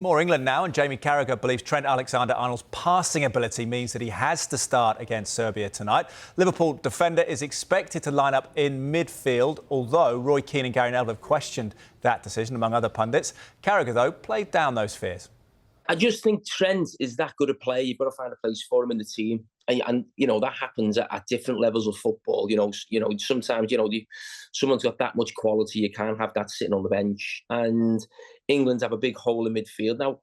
More England now, and Jamie Carragher believes Trent Alexander-Arnold's passing ability means that he has to start against Serbia tonight. Liverpool defender is expected to line up in midfield, although Roy Keane and Gary Neville have questioned that decision, among other pundits. Carragher, though, played down those fears. I just think Trent is that good a player. You've got to find a place for him in the team. And you know, that happens at different levels of football. Sometimes, someone's got that much quality, you can't have that sitting on the bench. And England have a big hole in midfield. Now,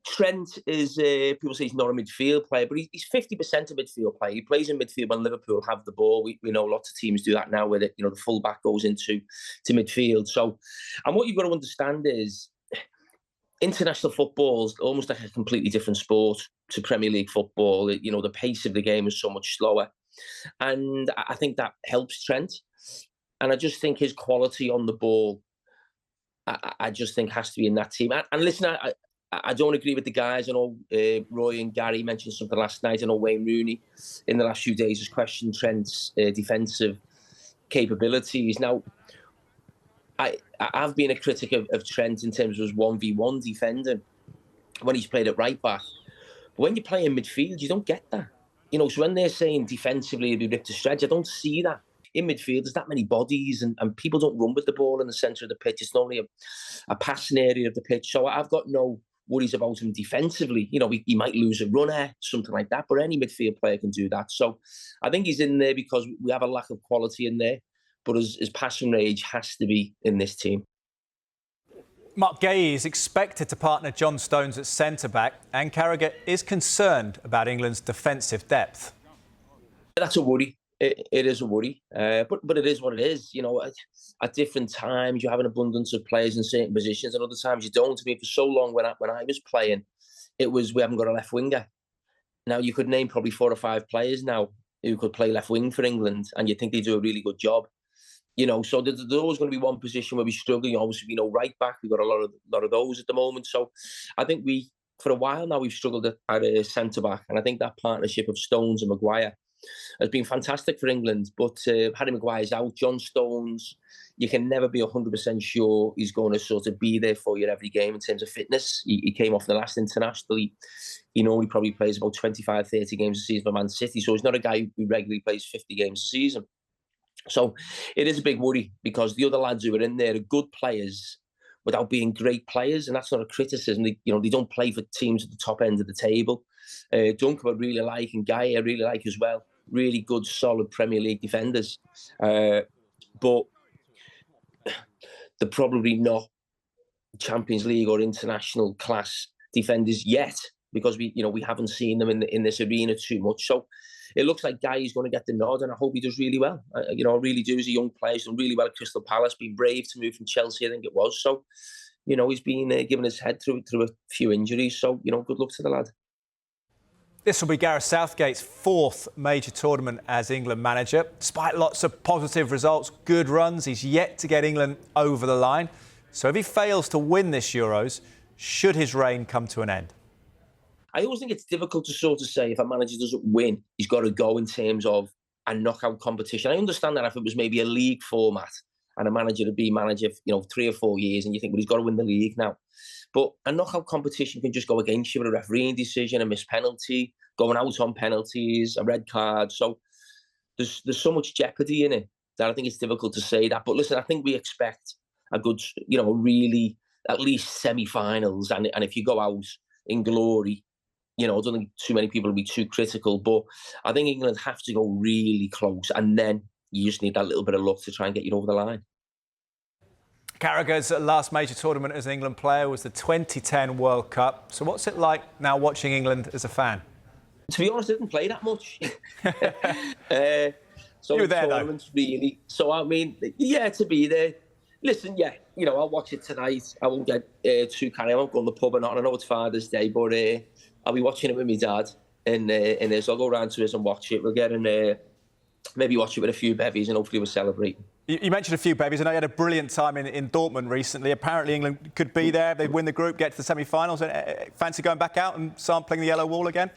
Trent is, people say he's not a midfield player, but he's 50% a midfield player. He plays in midfield when Liverpool have the ball. We know lots of teams do that now, where the full-back goes into midfield. So, and what you've got to understand is, international football is almost like a completely different sport to Premier League football. The pace of the game is so much slower. And I think that helps Trent. And I just think his quality on the ball, I just think has to be in that team. And listen, I don't agree with the guys. I know Roy and Gary mentioned something last night. I know Wayne Rooney in the last few days has questioned Trent's defensive capabilities. Now, I've been a critic of Trent in terms of his 1v1 defending when he's played at right back. But when you play in midfield, you don't get that. So when they're saying defensively he'll be ripped to shreds, I don't see that. In midfield, there's that many bodies and people don't run with the ball in the centre of the pitch. It's normally a passing area of the pitch. So I've got no worries about him defensively. He might lose a runner, something like that, but any midfield player can do that. So I think he's in there because we have a lack of quality in there. But his passing range has to be in this team. Mark Gay is expected to partner John Stones at centre-back, and Carragher is concerned about England's defensive depth. That's a worry. It is a worry. But it is what it is. At different times, you have an abundance of players in certain positions, and other times you don't. For so long, when I was playing, it was we haven't got a left winger. Now, you could name probably 4 or 5 players now who could play left wing for England, and you think they do a really good job. So there's always going to be one position where we struggle. Obviously, right back. We've got a lot of those at the moment. So I think for a while now, we've struggled at centre back, and I think that partnership of Stones and Maguire has been fantastic for England. But Harry Maguire's out. John Stones, you can never be 100% sure he's going to sort of be there for you every game in terms of fitness. He came off the last international. He probably plays about 25, 30 games a season for Man City. So he's not a guy who regularly plays 50 games a season. So it is a big worry because the other lads who are in there are good players without being great players, and that's not a criticism. They don't play for teams at the top end of the table. Duncan I really like, and Guy I really like as well. Really good, solid Premier League defenders. But they're probably not Champions League or international class defenders yet, because we haven't seen them in this arena too much. So it looks like Guy is going to get the nod, and I hope he does really well. I really do. As a young player, he's done really well at Crystal Palace, been brave to move from Chelsea, I think it was. So, he's been given his head through a few injuries. So, good luck to the lad. This will be Gareth Southgate's 4th major tournament as England manager. Despite lots of positive results, good runs, he's yet to get England over the line. So if he fails to win this Euros, should his reign come to an end? I always think it's difficult to sort of say if a manager doesn't win, he's got to go in terms of a knockout competition. I understand that if it was maybe a league format and a manager to be manager, 3 or 4 years, and you think, well, he's got to win the league now. But a knockout competition can just go against you with a refereeing decision, a missed penalty, going out on penalties, a red card. So there's so much jeopardy in it that I think it's difficult to say that. But listen, I think we expect a good, really at least semi-finals. And if you go out in glory, I don't think too many people will be too critical, but I think England have to go really close, and then you just need that little bit of luck to try and get you over the line. Carragher's last major tournament as an England player was the 2010 World Cup. So what's it like now watching England as a fan? To be honest, I didn't play that much. So you were there, though. Really. So, I mean, yeah, to be there. Listen, yeah, I'll watch it tonight. I won't get too carried. I won't go in the pub or not. I know it's Father's Day, but I'll be watching it with my dad. And so I'll go round to us and watch it. We'll get in maybe watch it with a few bevies, and hopefully we'll celebrate. You mentioned a few bevies. I know you had a brilliant time in Dortmund recently. Apparently England could be there. They'd win the group, get to the semi-finals. Fancy going back out and sampling the yellow wall again?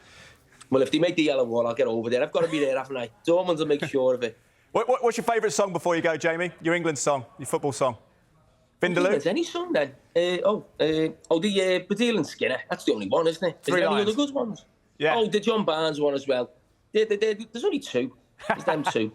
Well, if they make the yellow wall, I'll get over there. I've got to be there, haven't I? Dortmund will make sure of it. What's your favourite song before you go, Jamie? Your England song, your football song? Vindaloo? There's any song then? The Badil and Skinner. That's the only one, isn't it? Is Three there lines. any other good ones? Yeah. Oh, the John Barnes one as well. There's only two. There's them two.